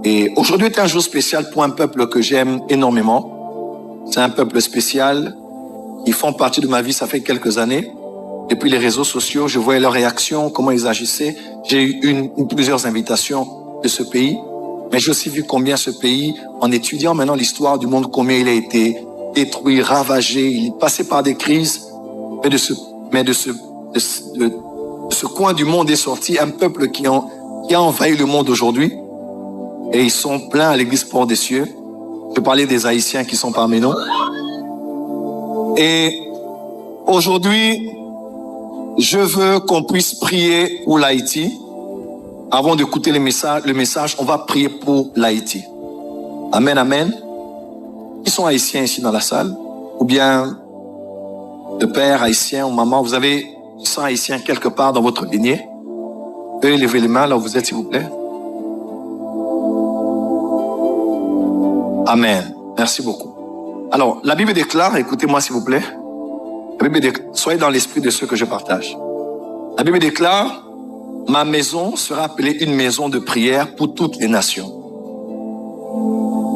Et aujourd'hui est un jour spécial pour un peuple que j'aime énormément. C'est un peuple spécial. Ils font partie de ma vie, ça fait quelques années. Depuis les réseaux sociaux, je voyais leurs réactions, comment ils agissaient. J'ai eu plusieurs invitations de ce pays. Mais j'ai aussi vu combien ce pays, en étudiant maintenant l'histoire du monde, combien il a été détruit, ravagé. Il est passé par des crises. Mais de ce coin du monde est sorti un peuple qui a envahi le monde aujourd'hui. Et ils sont pleins à l'église Port des Cieux. Je parlais des Haïtiens qui sont parmi nous. Et aujourd'hui, je veux qu'on puisse prier pour l'Haïti. Avant d'écouter le message, on va prier pour l'Haïti. Amen, amen. Qui sont haïtiens ici dans la salle? Ou bien de père haïtien ou maman, vous avez du sang haïtien quelque part dans votre lignée? Veuillez lever les mains là où vous êtes, s'il vous plaît. Amen. Merci beaucoup. Alors, la Bible déclare, écoutez-moi s'il vous plaît, soyez dans l'esprit de ce que je partage. La Bible déclare, ma maison sera appelée une maison de prière pour toutes les nations.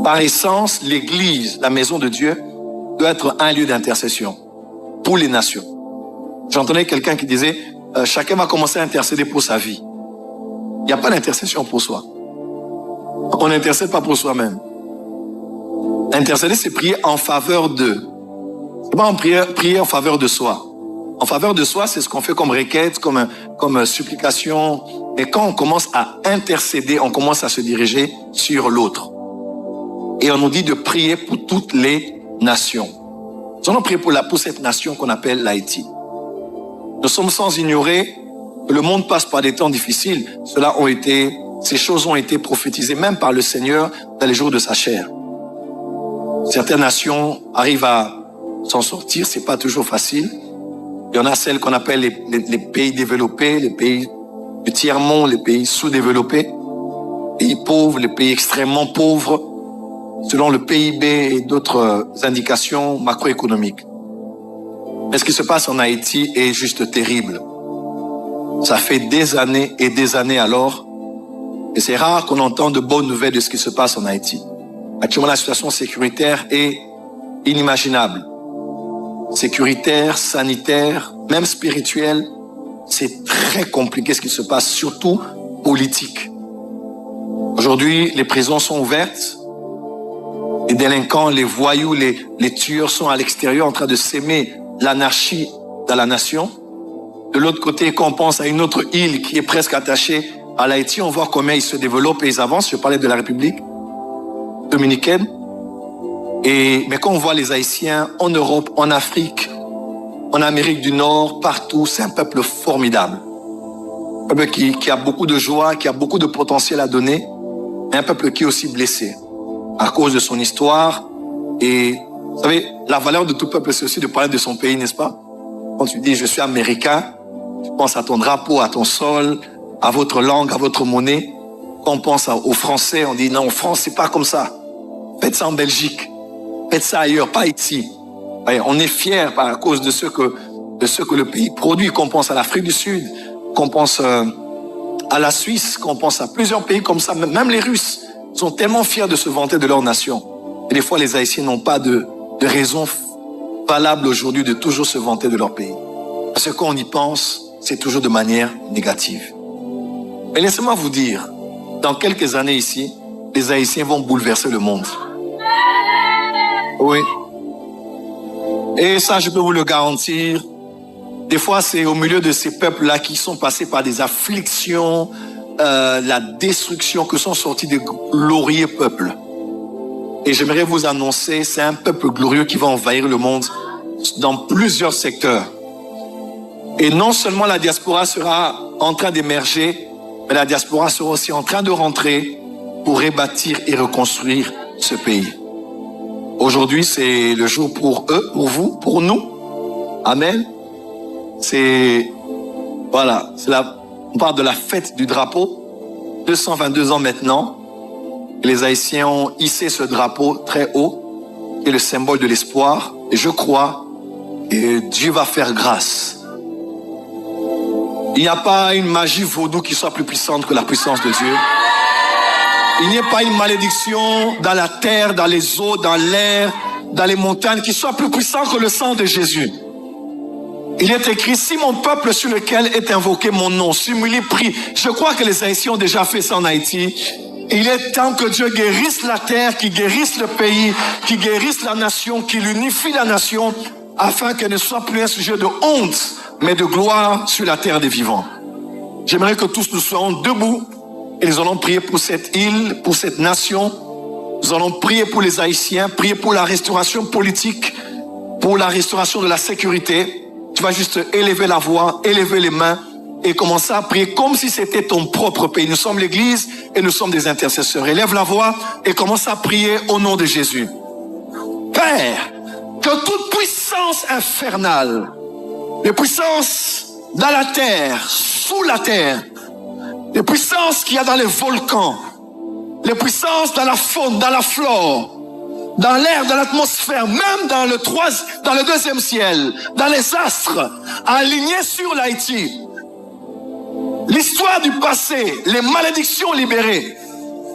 Par essence, l'église, la maison de Dieu, doit être un lieu d'intercession pour les nations. J'entendais quelqu'un qui disait, chacun va commencer à intercéder pour sa vie. Il n'y a pas d'intercession pour soi. On n'intercède pas pour soi-même. Intercéder, c'est prier en faveur d'eux. C'est pas prier en faveur de soi. En faveur de soi, c'est ce qu'on fait comme requête, comme supplication. Mais quand on commence à intercéder, on commence à se diriger sur l'autre. Et on nous dit de prier pour toutes les nations. Nous allons prier pour cette nation qu'on appelle l'Haïti. Nous sommes sans ignorer que le monde passe par des temps difficiles. Ces choses ont été prophétisées même par le Seigneur dans les jours de sa chair. Certaines nations arrivent à s'en sortir, c'est pas toujours facile. Il y en a celles qu'on appelle les pays développés, les pays du tiers-monde, les pays sous-développés, les pays pauvres, les pays extrêmement pauvres, selon le PIB et d'autres indications macroéconomiques. Mais ce qui se passe en Haïti est juste terrible. Ça fait des années et des années alors, et c'est rare qu'on entende de bonnes nouvelles de ce qui se passe en Haïti. Actuellement, la situation sécuritaire est inimaginable. Sécuritaire, sanitaire, même spirituelle, c'est très compliqué ce qui se passe, surtout politique. Aujourd'hui, les prisons sont ouvertes. Les délinquants, les voyous, les tueurs sont à l'extérieur en train de s'aimer l'anarchie dans la nation. De l'autre côté, quand on pense à une autre île qui est presque attachée à l'Haïti, on voit combien ils se développent et ils avancent. Je parlais de la République dominicaine. Mais quand on voit les Haïtiens en Europe, en Afrique, en Amérique du Nord, partout, c'est un peuple formidable. Un peuple qui a beaucoup de joie, qui a beaucoup de potentiel à donner, mais un peuple qui est aussi blessé à cause de son histoire. Et vous savez, la valeur de tout peuple, c'est aussi de parler de son pays, n'est-ce pas? Quand tu dis « je suis américain », tu penses à ton drapeau, à ton sol, à votre langue, à votre monnaie. Quand on pense aux Français, on dit « non, en France, c'est pas comme ça. Faites ça en Belgique. Faites ça ailleurs, pas ici. » On est fiers à cause de ce que le pays produit. Qu'on pense à l'Afrique du Sud, qu'on pense à la Suisse, qu'on pense à plusieurs pays comme ça. Même les Russes sont tellement fiers de se vanter de leur nation. Et des fois, les Haïtiens n'ont pas de raison valable aujourd'hui de toujours se vanter de leur pays. Parce que quand on y pense, c'est toujours de manière négative. Mais laissez-moi vous dire, dans quelques années ici, les Haïtiens vont bouleverser le monde. Oui. Et ça, je peux vous le garantir. Des fois, c'est au milieu de ces peuples-là qui sont passés par des afflictions, la destruction, que sont sortis des glorieux peuples. Et j'aimerais vous annoncer, c'est un peuple glorieux qui va envahir le monde dans plusieurs secteurs. Et non seulement la diaspora sera en train d'émerger, mais la diaspora sera aussi en train de rentrer pour rebâtir et reconstruire ce pays. Aujourd'hui, c'est le jour pour eux, pour vous, pour nous. Amen. On parle de la fête du drapeau. 222 ans maintenant, les Haïtiens ont hissé ce drapeau très haut, qui est le symbole de l'espoir. Et je crois que Dieu va faire grâce. Il n'y a pas une magie vaudou qui soit plus puissante que la puissance de Dieu. Il n'y ait pas une malédiction dans la terre, dans les eaux, dans l'air, dans les montagnes, qui soit plus puissant que le sang de Jésus. Il est écrit, si mon peuple sur lequel est invoqué mon nom s'humilie, prie. Je crois que les Haïtiens ont déjà fait ça en Haïti. Il est temps que Dieu guérisse la terre, qu'il guérisse le pays, qu'il guérisse la nation, qu'il unifie la nation, afin qu'elle ne soit plus un sujet de honte, mais de gloire sur la terre des vivants. J'aimerais que tous nous soyons debout et nous allons prier pour cette île, pour cette nation. Nous allons prier pour les Haïtiens, prier pour la restauration politique, pour la restauration de la sécurité. Tu vas juste élever la voix, élever les mains et commencer à prier comme si c'était ton propre pays. Nous sommes l'Église et nous sommes des intercesseurs. Élève la voix et commence à prier au nom de Jésus. Père, que toute puissance infernale, les puissances dans la terre, sous la terre, les puissances qu'il y a dans les volcans, les puissances dans la faune, dans la flore, dans l'air, dans l'atmosphère, même dans le deuxième ciel, dans les astres, alignés sur l'Haïti. L'histoire du passé, les malédictions libérées,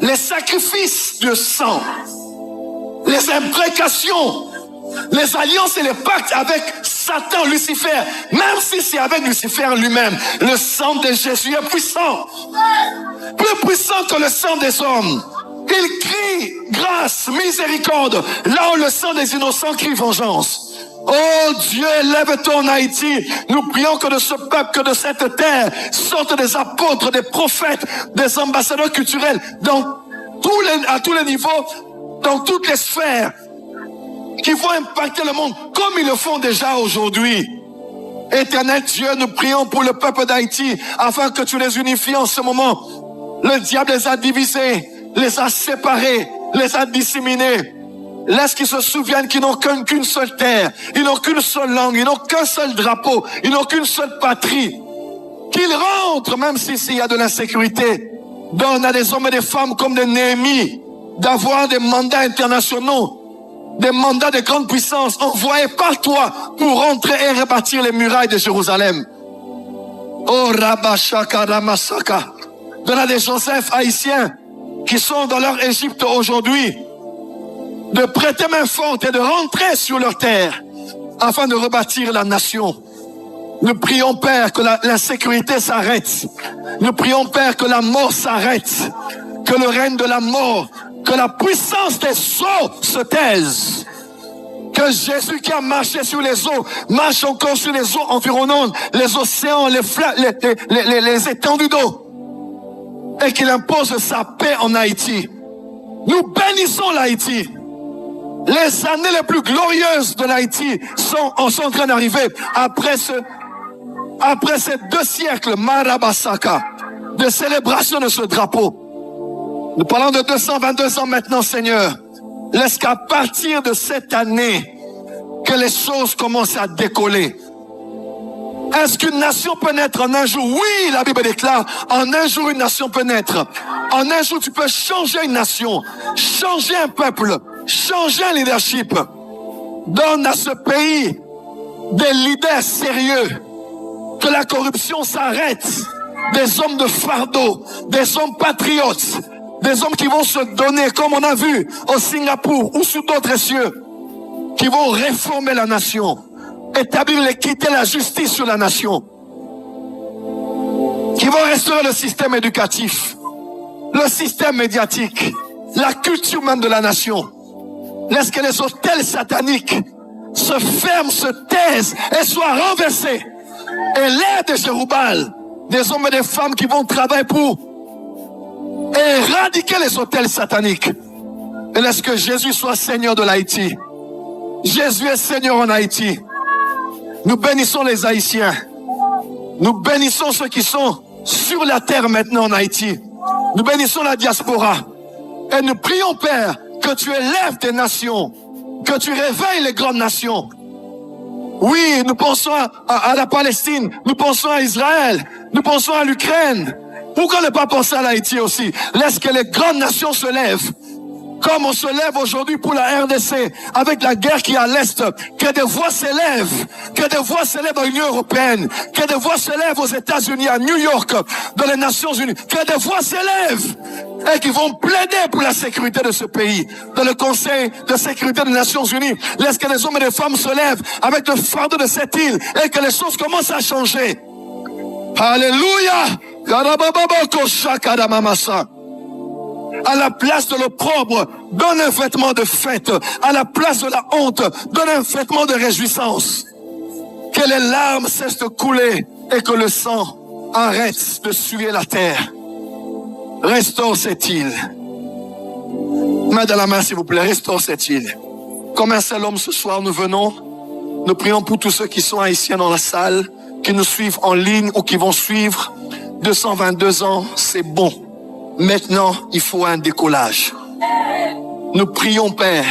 les sacrifices de sang, les imprécations, les alliances et les pactes avec Satan, Lucifer, même si c'est avec Lucifer lui-même, le sang de Jésus est puissant, plus puissant que le sang des hommes. Il crie grâce, miséricorde, là où le sang des innocents crie vengeance. Oh Dieu, lève-toi en Haïti. Nous prions que de ce peuple, que de cette terre, sortent des apôtres, des prophètes, des ambassadeurs culturels, à tous les niveaux, dans toutes les sphères, qui vont impacter le monde comme ils le font déjà aujourd'hui. Éternel Dieu, nous prions pour le peuple d'Haïti, afin que tu les unifies en ce moment. Le diable les a divisés, les a séparés, les a disséminés. Laisse qu'ils se souviennent qu'ils n'ont qu'une seule terre, ils n'ont qu'une seule langue, ils n'ont qu'un seul drapeau, ils n'ont qu'une seule patrie. Qu'ils rentrent, même s'il y a de l'insécurité, donne à des hommes et des femmes comme des Néhémies, d'avoir des mandats internationaux, des mandats de grande puissance, envoyés par toi pour rentrer et rebâtir les murailles de Jérusalem. Oh Rabashaka Ramasaka, donne à des Joseph haïtiens qui sont dans leur Égypte aujourd'hui, de prêter main forte et de rentrer sur leur terre afin de rebâtir la nation. Nous prions, Père, que l'insécurité s'arrête. Nous prions, Père, que la mort s'arrête, que le règne de la mort, que la puissance des eaux se taise, que Jésus qui a marché sur les eaux marche encore sur les eaux environnantes, les océans, les étendues d'eau, et qu'il impose sa paix en Haïti. Nous bénissons l'Haïti. Les années les plus glorieuses de l'Haïti sont en train d'arriver après ces 2 siècles, Marabasaka, de célébration de ce drapeau. Nous parlons de 222 ans maintenant, Seigneur. Laisse qu'à partir de cette année, que les choses commencent à décoller. Est-ce qu'une nation peut naître en un jour? Oui, la Bible déclare, en un jour une nation peut naître. En un jour tu peux changer une nation, changer un peuple, changer un leadership. Donne à ce pays des leaders sérieux, que la corruption s'arrête, des hommes de fardeau, des hommes patriotes, des hommes qui vont se donner, comme on a vu au Singapour ou sous d'autres cieux, qui vont réformer la nation, établir l'équité et la justice sur la nation, qui vont restaurer le système éducatif, le système médiatique, la culture même de la nation. Laisse que les autels sataniques se ferment, se taisent et soient renversés. Et l'air de Jérubbal, des hommes et des femmes qui vont travailler pour éradiquer les autels sataniques. Et laisse que Jésus soit Seigneur de l'Haïti. Jésus est Seigneur en Haïti. Nous bénissons les Haïtiens. Nous bénissons ceux qui sont sur la terre maintenant en Haïti. Nous bénissons la diaspora. Et nous prions, Père, que tu élèves des nations, que tu réveilles les grandes nations. Oui, nous pensons à la Palestine, nous pensons à Israël, nous pensons à l'Ukraine. Pourquoi ne pas penser à l'Haïti aussi? Laisse que les grandes nations se lèvent, comme on se lève aujourd'hui pour la RDC, avec la guerre qui est à l'Est, que des voix s'élèvent, dans l'Union européenne, que des voix s'élèvent aux États-Unis, à New York, dans les Nations Unies, que des voix s'élèvent et qui vont plaider pour la sécurité de ce pays, dans le Conseil de sécurité des Nations Unies. Laisse que les hommes et les femmes se lèvent avec le fardeau de cette île et que les choses commencent à changer. Alléluia! À la place de l'opprobre, donne un vêtement de fête. À la place de la honte, donne un vêtement de réjouissance. Que les larmes cessent de couler et que le sang arrête de suer la terre. Restaure cette île. Main dans la main, s'il vous plaît, restaure cette île. Comme un seul homme ce soir, nous venons. Nous prions pour tous ceux qui sont haïtiens dans la salle, qui nous suivent en ligne ou qui vont suivre. 222 ans, c'est bon. Maintenant, il faut un décollage. Nous prions, Père,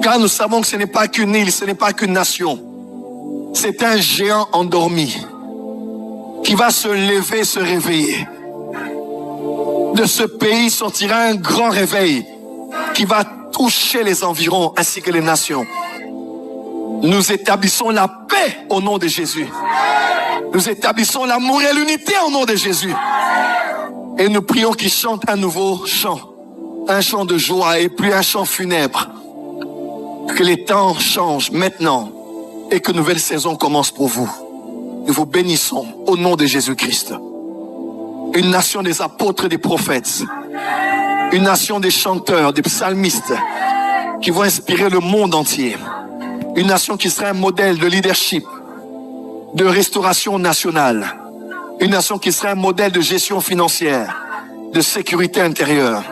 car nous savons que ce n'est pas qu'une île, ce n'est pas qu'une nation. C'est un géant endormi qui va se lever, se réveiller. De ce pays sortira un grand réveil qui va toucher les environs ainsi que les nations. Nous établissons la paix au nom de Jésus. Nous établissons l'amour et l'unité au nom de Jésus. Et nous prions qu'il chante un nouveau chant. Un chant de joie et plus un chant funèbre. Que les temps changent maintenant et que nouvelle saison commence pour vous. Nous vous bénissons au nom de Jésus-Christ. Une nation des apôtres et des prophètes. Une nation des chanteurs, des psalmistes qui vont inspirer le monde entier. Une nation qui sera un modèle de leadership, de restauration nationale. Une nation qui sera un modèle de gestion financière, de sécurité intérieure.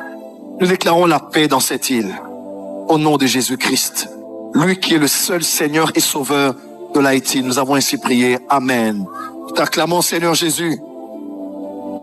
Nous déclarons la paix dans cette île, au nom de Jésus-Christ. Lui qui est le seul Seigneur et Sauveur de l'Haïti. Nous avons ainsi prié. Amen. Nous t'acclamons, Seigneur Jésus.